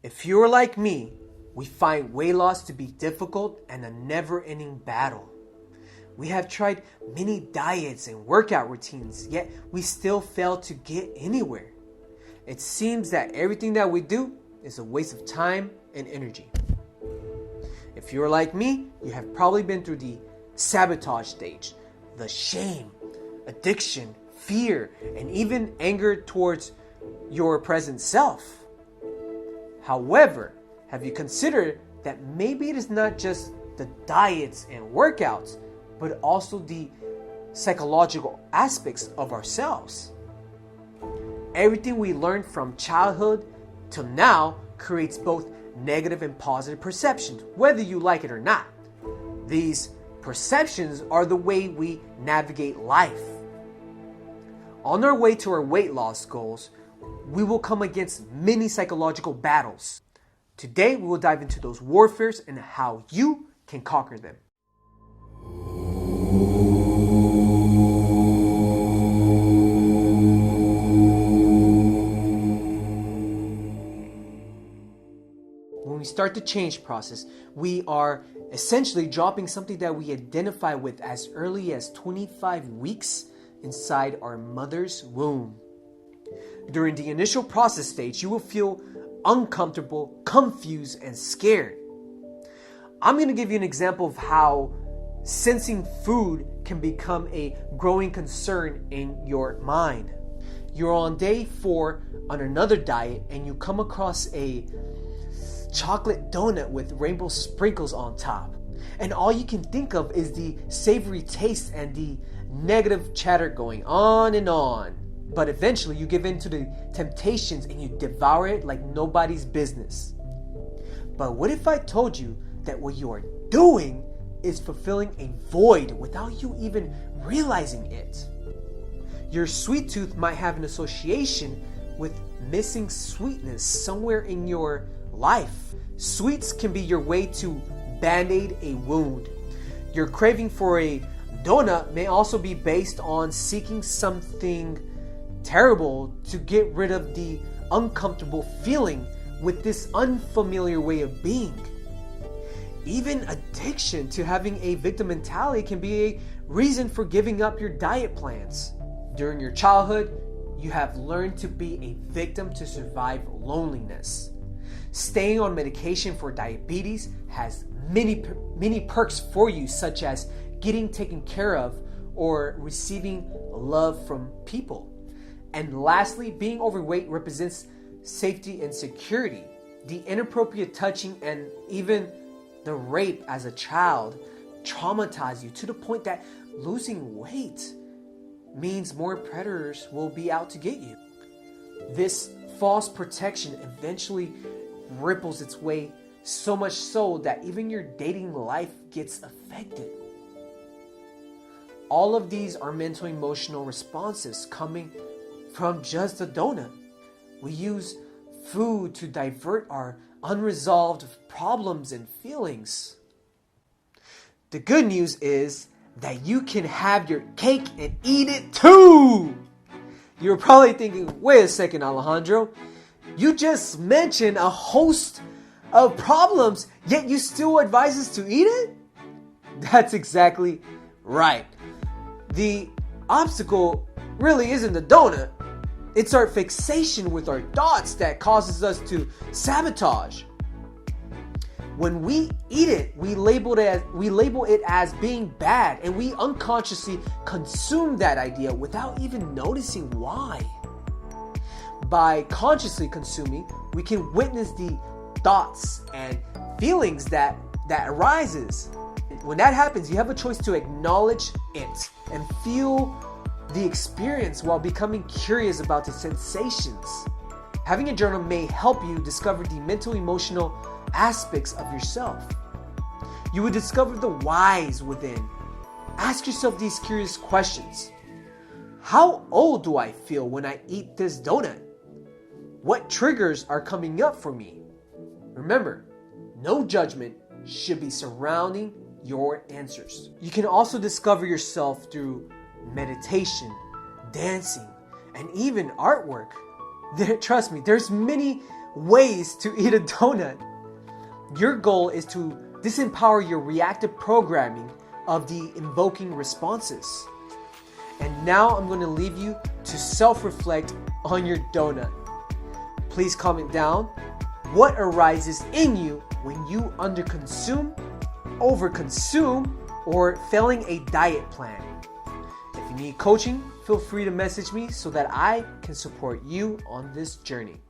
If you're like me, we find weight loss to be difficult and a never-ending battle. We have tried many diets and workout routines, yet we still fail to get anywhere. It seems that everything that we do is a waste of time and energy. If you're like me, you have probably been through the sabotage stage, the shame, addiction, fear, and even anger towards your present self. However, have you considered that maybe it is not just the diets and workouts, but also the psychological aspects of ourselves? Everything we learned from childhood till now creates both negative and positive perceptions, whether you like it or not. These perceptions are the way we navigate life. On our way to our weight loss goals, we will come against many psychological battles. Today, we will dive into those warfares and how you can conquer them. When we start the change process, we are essentially dropping something that we identify with as early as 25 weeks inside our mother's womb. During the initial process stage, you will feel uncomfortable, confused, and scared. I'm going to give you an example of how sensing food can become a growing concern in your mind. You're on day 4 on another diet and you come across a chocolate donut with rainbow sprinkles on top. And all you can think of is the savory taste and the negative chatter going on and on. But eventually you give in to the temptations and you devour it like nobody's business. But what if I told you that what you are doing is fulfilling a void without you even realizing it? Your sweet tooth might have an association with missing sweetness somewhere in your life. Sweets can be your way to band-aid a wound. Your craving for a donut may also be based on seeking something terrible to get rid of the uncomfortable feeling with this unfamiliar way of being. Even addiction to having a victim mentality can be a reason for giving up your diet plans. During your childhood, you have learned to be a victim to survive loneliness. Staying on medication for diabetes has many perks for you, such as getting taken care of or receiving love from people. And lastly, being overweight represents safety and security. The inappropriate touching and even the rape as a child traumatize you to the point that losing weight means more predators will be out to get you. This false protection eventually ripples its way, so much so that even your dating life gets affected. All of these are mental emotional responses coming from just a donut. We use food to divert our unresolved problems and feelings. The good news is that you can have your cake and eat it too. You're probably thinking, wait a second, Alejandro. You just mentioned a host of problems, yet you still advise us to eat it? That's exactly right. The obstacle really isn't the donut. It's our fixation with our thoughts that causes us to sabotage. When we eat it, we label it as being bad, and we unconsciously consume that idea without even noticing why. By consciously consuming, we can witness the thoughts and feelings that arises. When that happens, you have a choice to acknowledge it and feel the experience while becoming curious about the sensations. Having a journal may help you discover the mental emotional aspects of yourself. You will discover the whys within. Ask yourself these curious questions. How old do I feel when I eat this donut? What triggers are coming up for me? Remember, no judgment should be surrounding your answers. You can also discover yourself through meditation, dancing, and even artwork. Trust me, there's many ways to eat a donut. Your goal is to disempower your reactive programming of the invoking responses. And now I'm going to leave you to self-reflect on your donut. Please comment down what arises in you when you underconsume, overconsume, or failing a diet plan. If you need coaching, feel free to message me so that I can support you on this journey.